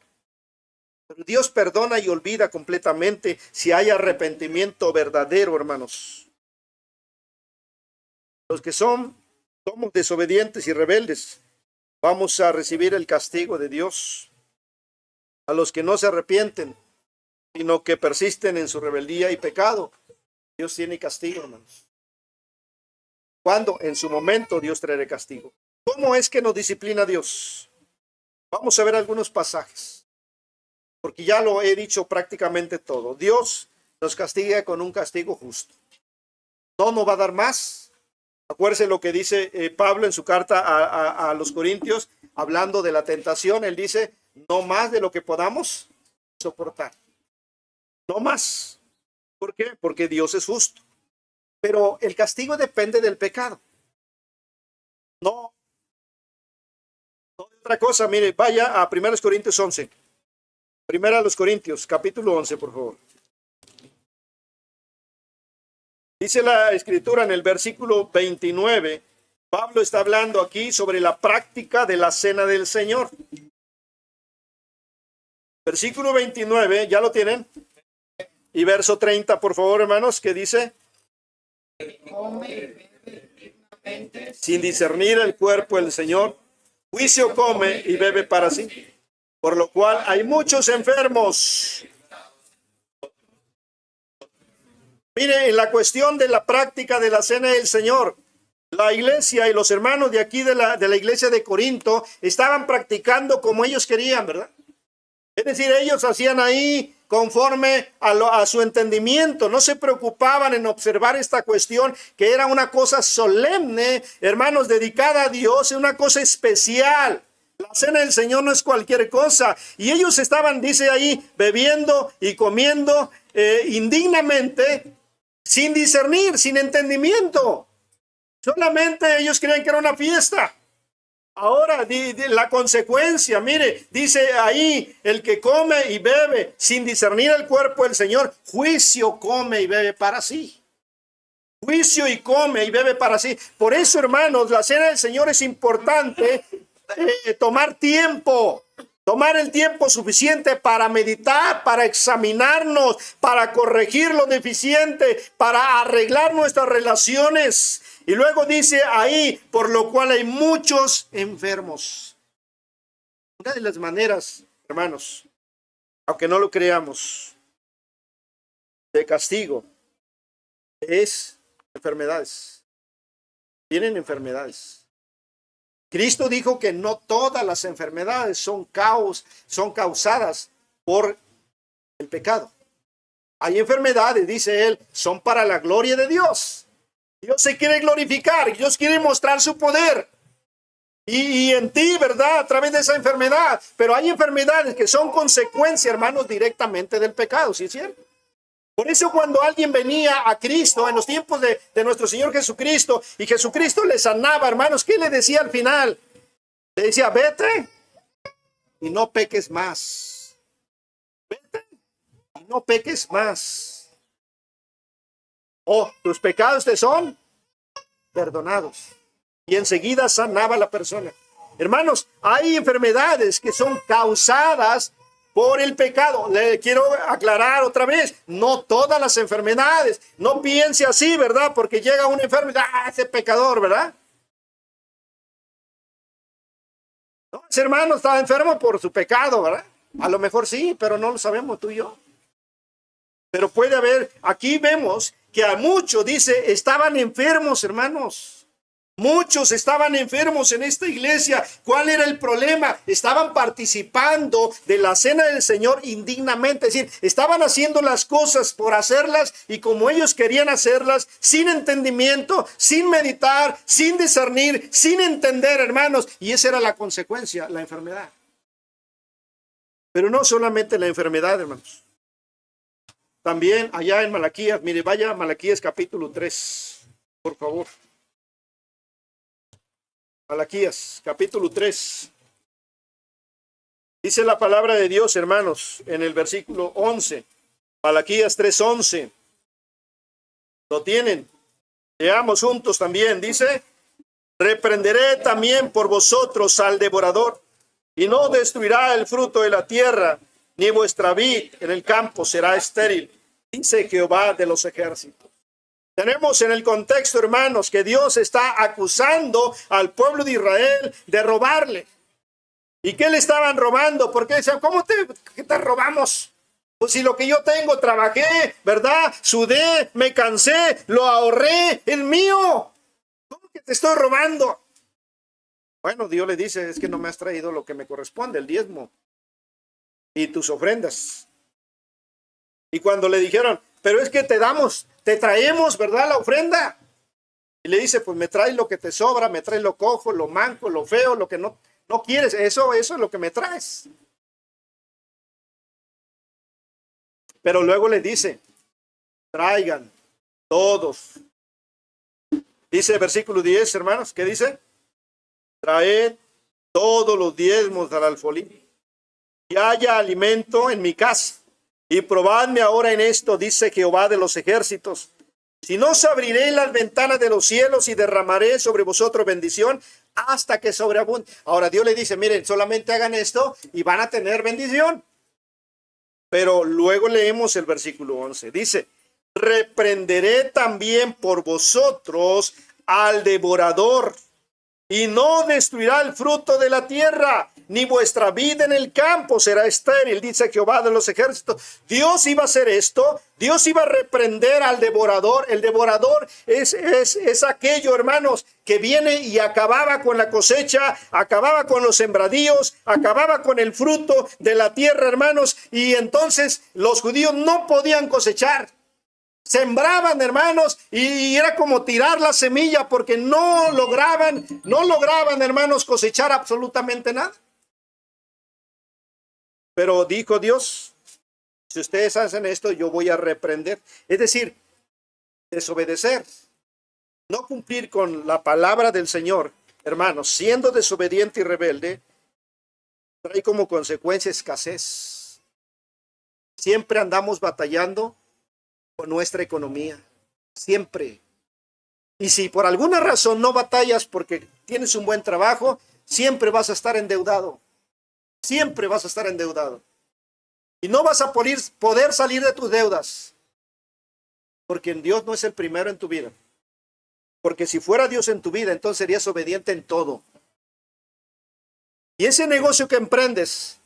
Pero Dios perdona y olvida completamente si hay arrepentimiento verdadero, hermanos. Los que somos desobedientes y rebeldes, vamos a recibir el castigo de Dios. A los que no se arrepienten, sino que persisten en su rebeldía y pecado, Dios tiene castigo, hermanos. Cuando en su momento Dios traerá castigo. ¿Cómo es que nos disciplina Dios? Vamos a ver algunos pasajes, porque ya lo he dicho prácticamente todo. Dios nos castiga con un castigo justo. No nos va a dar más. Acuérdense lo que dice Pablo en su carta a los Corintios, hablando de la tentación. Él dice, no más de lo que podamos soportar. No más. ¿Por qué? Porque Dios es justo. Pero el castigo depende del pecado. No de otra cosa. Mire, vaya a 1 Corintios 11. Primera a los Corintios, capítulo 11, por favor. Dice la Escritura en el versículo 29. Pablo está hablando aquí sobre la práctica de la cena del Señor. Versículo 29, ¿ya lo tienen? Y verso 30, por favor, hermanos, ¿qué dice? Sin discernir el cuerpo del Señor, juicio come y bebe para sí. Por lo cual hay muchos enfermos. Mire, en la cuestión de la práctica de la cena del Señor, la iglesia y los hermanos de aquí de la iglesia de Corinto estaban practicando como ellos querían, ¿verdad? Es decir, ellos hacían ahí conforme a su entendimiento. No se preocupaban en observar esta cuestión, que era una cosa solemne, hermanos, dedicada a Dios, una cosa especial. La cena del Señor no es cualquier cosa. Y ellos estaban, dice ahí, bebiendo y comiendo indignamente, sin discernir, sin entendimiento. Solamente ellos creían que era una fiesta. Ahora, la consecuencia, mire, dice ahí, el que come y bebe sin discernir el cuerpo del Señor, juicio come y bebe para sí. Juicio y come y bebe para sí. Por eso, hermanos, la cena del Señor es importante, tomar tiempo. Tomar el tiempo suficiente para meditar, para examinarnos, para corregir lo deficiente, para arreglar nuestras relaciones. Y luego dice ahí, por lo cual hay muchos enfermos. Una de las maneras, hermanos, aunque no lo creamos, de castigo es enfermedades. Tienen enfermedades. Cristo dijo que no todas las enfermedades son causadas por el pecado. Hay enfermedades, dice él, son para la gloria de Dios. Dios se quiere glorificar, Dios quiere mostrar su poder. Y en ti, ¿verdad? A través de esa enfermedad. Pero hay enfermedades que son consecuencia, hermanos, directamente del pecado, ¿sí es cierto? Por eso cuando alguien venía a Cristo en los tiempos de nuestro Señor Jesucristo y Jesucristo le sanaba, hermanos, ¿qué le decía al final? Le decía, vete y no peques más. Vete y no peques más. Tus pecados te son perdonados. Y enseguida sanaba a la persona. Hermanos, hay enfermedades que son causadas por el pecado. Le quiero aclarar otra vez, no todas las enfermedades. No piense así, ¿verdad? Porque llega una enfermedad, ese pecador, ¿verdad? No, ese hermano estaba enfermo por su pecado, ¿verdad? A lo mejor sí, pero no lo sabemos tú y yo. Pero puede haber, aquí vemos que a muchos, dice, estaban enfermos, hermanos. Muchos estaban enfermos en esta iglesia. ¿Cuál era el problema? Estaban participando de la cena del Señor indignamente. Es decir, estaban haciendo las cosas por hacerlas y como ellos querían hacerlas, sin entendimiento, sin meditar, sin discernir, sin entender, hermanos. Y esa era la consecuencia, la enfermedad. Pero no solamente la enfermedad, hermanos. También allá en Malaquías, mire, vaya a Malaquías capítulo 3, por favor. Malaquías capítulo 3. Dice la palabra de Dios, hermanos, en el versículo 11. Malaquías 3:11. ¿Lo tienen? Leamos juntos también. Dice: reprenderé también por vosotros al devorador, y no destruirá el fruto de la tierra, ni vuestra vid en el campo será estéril, dice Jehová de los ejércitos. Tenemos en el contexto, hermanos, que Dios está acusando al pueblo de Israel de robarle. ¿Y qué le estaban robando? Porque decían, ¿cómo te robamos? Pues si lo que yo tengo, trabajé, ¿verdad? Sudé, me cansé, lo ahorré, es mío. ¿Cómo que te estoy robando? Bueno, Dios le dice, es que no me has traído lo que me corresponde, el diezmo y tus ofrendas. Y cuando le dijeron, pero es que te traemos, ¿verdad? La ofrenda. Y le dice, pues me traes lo que te sobra, me traes lo cojo, lo manco, lo feo, lo que no quieres. Eso es lo que me traes. Pero luego le dice, traigan todos. Dice el versículo 10, hermanos, ¿qué dice? Traed todos los diezmos al alfolí, y haya alimento en mi casa. Y probadme ahora en esto, dice Jehová de los ejércitos. Si no os abriré las ventanas de los cielos y derramaré sobre vosotros bendición hasta que sobreabunde. Ahora Dios le dice, miren, solamente hagan esto y van a tener bendición. Pero luego leemos el versículo 11. Dice, reprenderé también por vosotros al devorador, y no destruirá el fruto de la tierra, ni vuestra vida en el campo será estéril, dice Jehová de los ejércitos. Dios iba a hacer esto, Dios iba a reprender al devorador. El devorador es aquello, hermanos, que viene y acababa con la cosecha, acababa con los sembradíos, acababa con el fruto de la tierra, hermanos, y entonces los judíos no podían cosechar. Sembraban, hermanos, y era como tirar la semilla, porque no lograban, hermanos, cosechar absolutamente nada. Pero dijo Dios, si ustedes hacen esto, yo voy a reprender. Es decir, desobedecer, no cumplir con la palabra del Señor, hermanos, siendo desobediente y rebelde, trae como consecuencia escasez. Siempre andamos batallando con nuestra economía, siempre. Y si por alguna razón no batallas porque tienes un buen trabajo, siempre vas a estar endeudado. Siempre vas a estar endeudado. Y no vas a poder salir de tus deudas, porque Dios no es el primero en tu vida. Porque si fuera Dios en tu vida, entonces serías obediente en todo. Y ese negocio que emprendes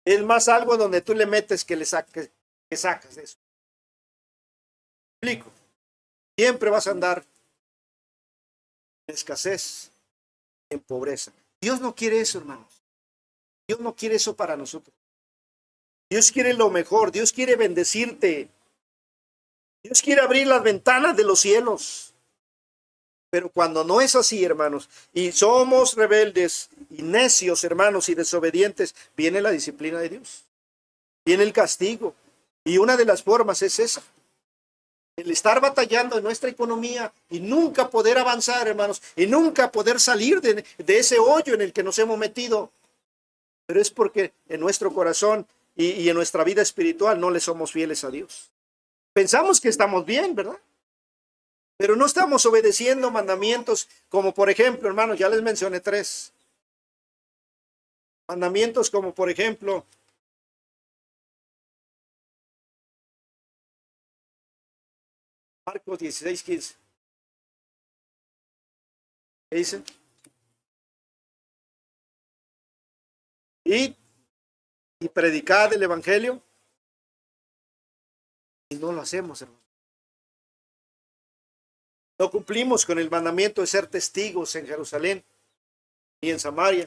es más algo donde tú le metes que sacas de eso. Explico. Siempre vas a andar en escasez, en pobreza. Dios no quiere eso, hermanos. Dios no quiere eso para nosotros. Dios quiere lo mejor. Dios quiere bendecirte. Dios quiere abrir las ventanas de los cielos. Pero cuando no es así, hermanos, y somos rebeldes y necios, hermanos, y desobedientes, viene la disciplina de Dios. Viene el castigo. Y una de las formas es esa. El estar batallando en nuestra economía y nunca poder avanzar, hermanos, y nunca poder salir de ese hoyo en el que nos hemos metido. Pero es porque en nuestro corazón y en nuestra vida espiritual no le somos fieles a Dios. Pensamos que estamos bien, ¿verdad? Pero no estamos obedeciendo mandamientos como, por ejemplo, hermanos, ya les mencioné 3. Mandamientos como, por ejemplo, Marcos 16:15. ¿Qué dice? Y predicad el evangelio. Y no lo hacemos, hermano. No cumplimos con el mandamiento de ser testigos en Jerusalén, ni en Samaria,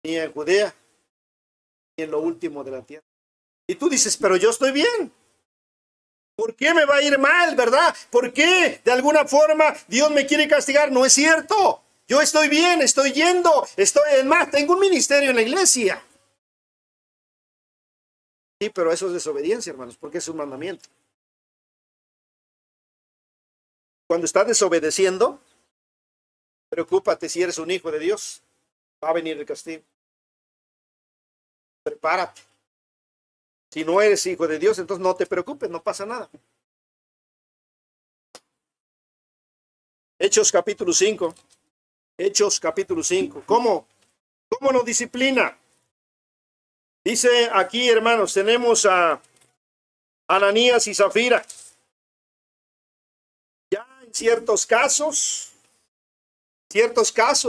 ni en Judea, ni en lo último de la tierra. Y tú dices, pero yo estoy bien. ¿Por qué me va a ir mal, verdad? ¿Por qué de alguna forma Dios me quiere castigar? No es cierto. Yo estoy bien, estoy yendo, es más, tengo un ministerio en la iglesia. Sí, pero eso es desobediencia, hermanos, porque es un mandamiento. Cuando estás desobedeciendo, preocúpate si eres un hijo de Dios. Va a venir el castigo. Prepárate. Si no eres hijo de Dios, entonces no te preocupes, no pasa nada. Hechos capítulo 5. Hechos capítulo 5. ¿Cómo nos disciplina? Dice aquí, hermanos, tenemos a Ananías y Zafira. Ya en ciertos casos,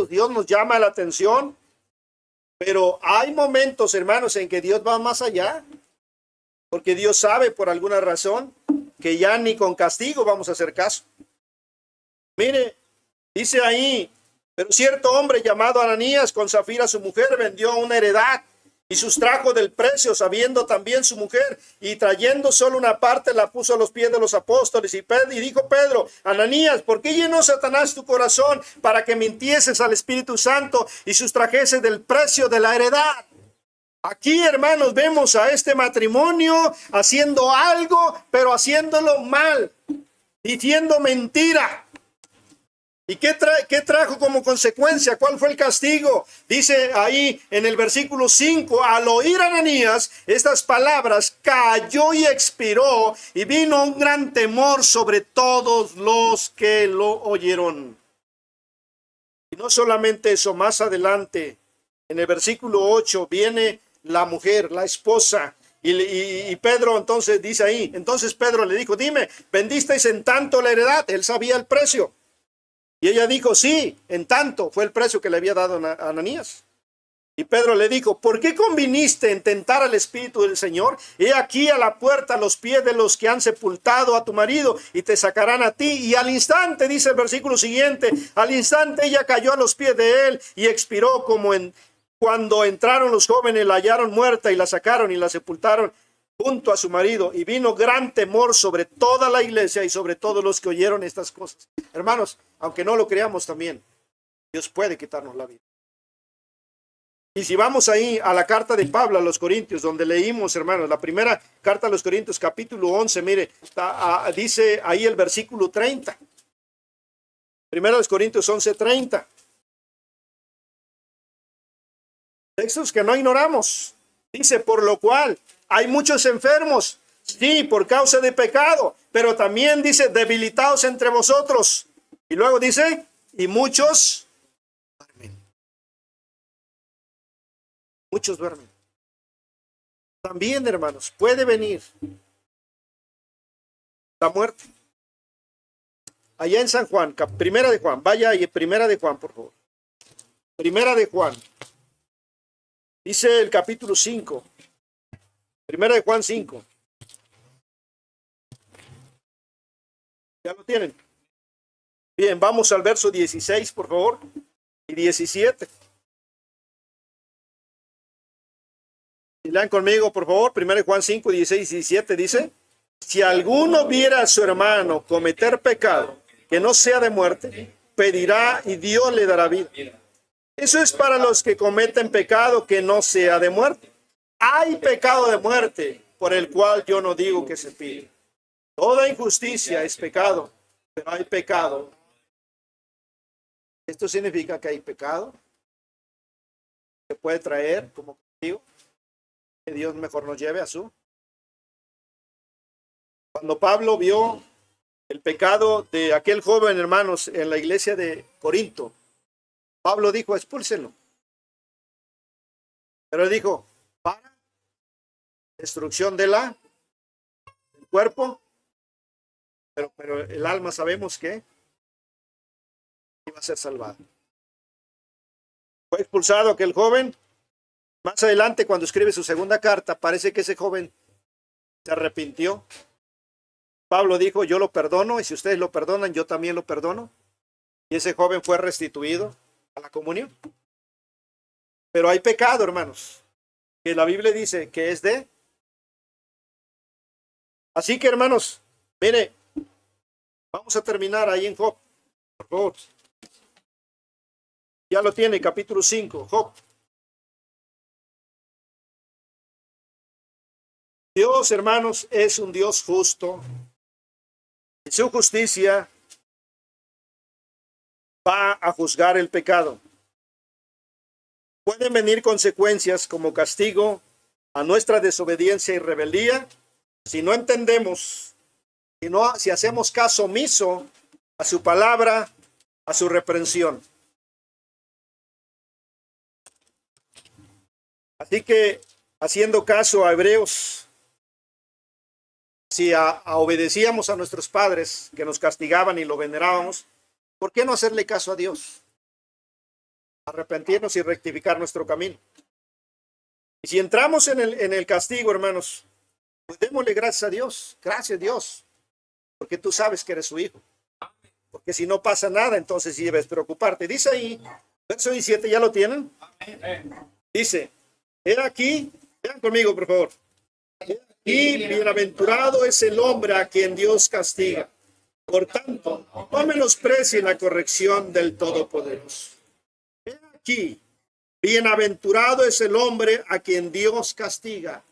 Dios nos llama la atención, pero hay momentos, hermanos, en que Dios va más allá, porque Dios sabe por alguna razón que ya ni con castigo vamos a hacer caso. Mire, dice ahí, pero cierto hombre llamado Ananías con Zafira su mujer vendió una heredad y sustrajo del precio, sabiendo también su mujer, y trayendo solo una parte la puso a los pies de los apóstoles. Y dijo Pedro: Ananías, ¿por qué llenó Satanás tu corazón para que mintieses al Espíritu Santo y sustrajeses del precio de la heredad? Aquí, hermanos, vemos a este matrimonio haciendo algo, pero haciéndolo mal, diciendo mentira. ¿Y qué trajo como consecuencia? ¿Cuál fue el castigo? Dice ahí en el versículo 5, al oír Ananías estas palabras, cayó y expiró, y vino un gran temor sobre todos los que lo oyeron. Y no solamente eso, más adelante, en el versículo 8, viene la mujer, la esposa, y Pedro entonces dice ahí, entonces Pedro le dijo: dime, ¿vendisteis en tanto la heredad? Él sabía el precio. Y ella dijo: sí, en tanto fue el precio que le había dado a Ananías. Y Pedro le dijo: ¿por qué conviniste en tentar al Espíritu del Señor? He aquí a la puerta los pies de los que han sepultado a tu marido, y te sacarán a ti. Y al instante, dice el versículo siguiente, al instante ella cayó a los pies de él y expiró. Cuando entraron los jóvenes, la hallaron muerta y la sacaron y la sepultaron junto a su marido, y vino gran temor sobre toda la iglesia y sobre todos los que oyeron estas cosas. Hermanos, aunque no lo creamos, también Dios puede quitarnos la vida. Y si vamos ahí a la carta de Pablo a los Corintios, donde leímos, hermanos, la primera carta a los Corintios, capítulo 11, mire, dice ahí el versículo 30. Primero los Corintios 11:30. Textos que no ignoramos. Dice: por lo cual hay muchos enfermos, sí, por causa de pecado, pero también dice: debilitados entre vosotros. Y luego dice: y muchos duermen. Muchos duermen. También, hermanos, puede venir la muerte. Allá en San Juan, primera de Juan, vaya ahí, primera de Juan, por favor. Primera de Juan. Dice el capítulo 5. Primera de Juan 5. ¿Ya lo tienen? Bien, vamos al verso 16, por favor, y 17. Y lean conmigo, por favor. Primera de Juan 5, 16 y 17 dice: si alguno viera a su hermano cometer pecado que no sea de muerte, pedirá y Dios le dará vida. Eso es para los que cometen pecado que no sea de muerte. Hay pecado de muerte, por el cual yo no digo que se pide. Toda injusticia es pecado, pero hay pecado. Esto significa que hay pecado que puede traer como castigo, que Dios mejor nos lleve a su. Cuando Pablo vio el pecado de aquel joven, hermanos, en la iglesia de Corinto, Pablo dijo: expúlsenlo. Pero él dijo: para destrucción del cuerpo, pero el alma sabemos que iba a ser salvada. Fue expulsado aquel joven. Más adelante, cuando escribe su segunda carta, parece que ese joven se arrepintió. Pablo dijo: yo lo perdono, y si ustedes lo perdonan, yo también lo perdono. Y ese joven fue restituido a la comunión. Pero hay pecado, hermanos, que la Biblia dice que es de. Así que, hermanos, mire, vamos a terminar ahí en Job, por favor. Ya lo tiene, capítulo 5, Job. Dios, hermanos, es un Dios justo. Y su justicia va a juzgar el pecado. Pueden venir consecuencias como castigo a nuestra desobediencia y rebeldía si no entendemos, si hacemos caso omiso a su palabra, a su reprensión. Así que, haciendo caso a Hebreos, si obedecíamos a nuestros padres que nos castigaban y lo venerábamos, ¿por qué no hacerle caso a Dios? Arrepentirnos y rectificar nuestro camino. Y si entramos en el castigo, hermanos, pues démosle gracias a Dios. Gracias, Dios, porque tú sabes que eres su hijo. Porque si no pasa nada, entonces sí debes preocuparte. Dice ahí, verso 17, ¿ya lo tienen? Dice, he aquí, vean conmigo, por favor. Y bienaventurado es el hombre a quien Dios castiga. Por tanto, no menosprecie la corrección del Todopoderoso. He aquí, bienaventurado es el hombre a quien Dios castiga.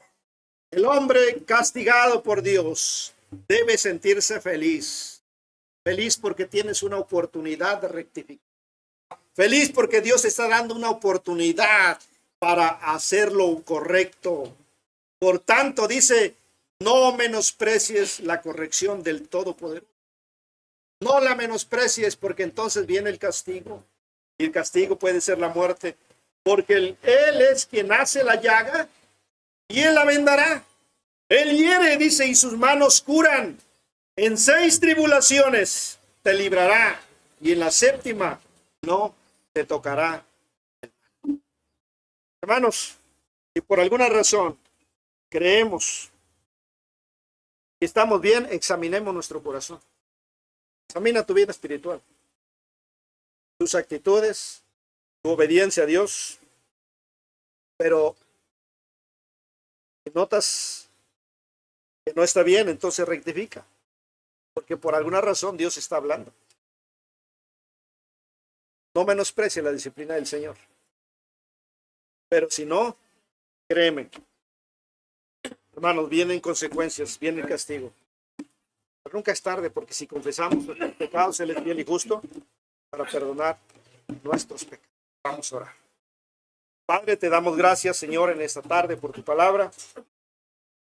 El hombre castigado por Dios debe sentirse feliz. Feliz porque tienes una oportunidad de rectificar. Feliz porque Dios está dando una oportunidad para hacer lo correcto. Por tanto, dice, no menosprecies la corrección del Todopoderoso. No la menosprecies porque entonces viene el castigo. Y el castigo puede ser la muerte. Porque Él es quien hace la llaga y Él la vendará. Él hiere, dice, y sus manos curan. En 6 tribulaciones te librará y en la 7ª no te tocará. Hermanos, si por alguna razón creemos que estamos bien, examinemos nuestro corazón. Examina tu vida espiritual, tus actitudes, tu obediencia a Dios. Pero si notas que no está bien, entonces rectifica. Porque por alguna razón Dios está hablando. No menosprecie la disciplina del Señor. Pero si no, créeme, hermanos, vienen consecuencias, viene el castigo. Pero nunca es tarde, porque si confesamos nuestros pecados, Él es fiel y justo para perdonar nuestros pecados. Vamos a orar. Padre, te damos gracias, Señor, en esta tarde por tu palabra.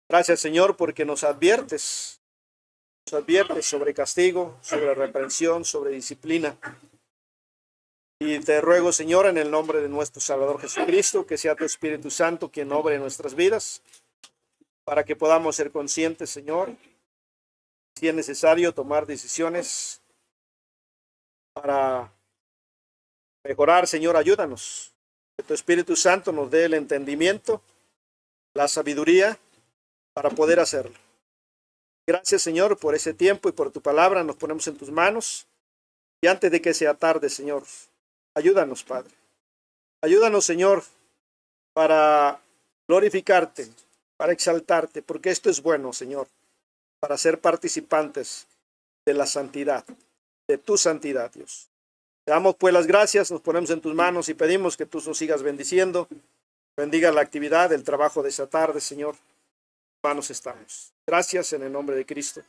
Gracias, Señor, porque nos adviertes sobre castigo, sobre reprensión, sobre disciplina. Y te ruego, Señor, en el nombre de nuestro Salvador Jesucristo, que sea tu Espíritu Santo quien obre en nuestras vidas, para que podamos ser conscientes, Señor, si es necesario tomar decisiones para mejorar. Señor, ayúdanos. Que tu Espíritu Santo nos dé el entendimiento, la sabiduría para poder hacerlo. Gracias, Señor, por ese tiempo y por tu palabra. Nos ponemos en tus manos. Y antes de que sea tarde, Señor, ayúdanos, Padre. Ayúdanos, Señor, para glorificarte, para exaltarte, porque esto es bueno, Señor, para ser participantes de la santidad, de tu santidad, Dios. Te damos pues las gracias, nos ponemos en tus manos y pedimos que tú nos sigas bendiciendo. Bendiga la actividad, el trabajo de esta tarde, Señor. En tus manos estamos. Gracias en el nombre de Cristo.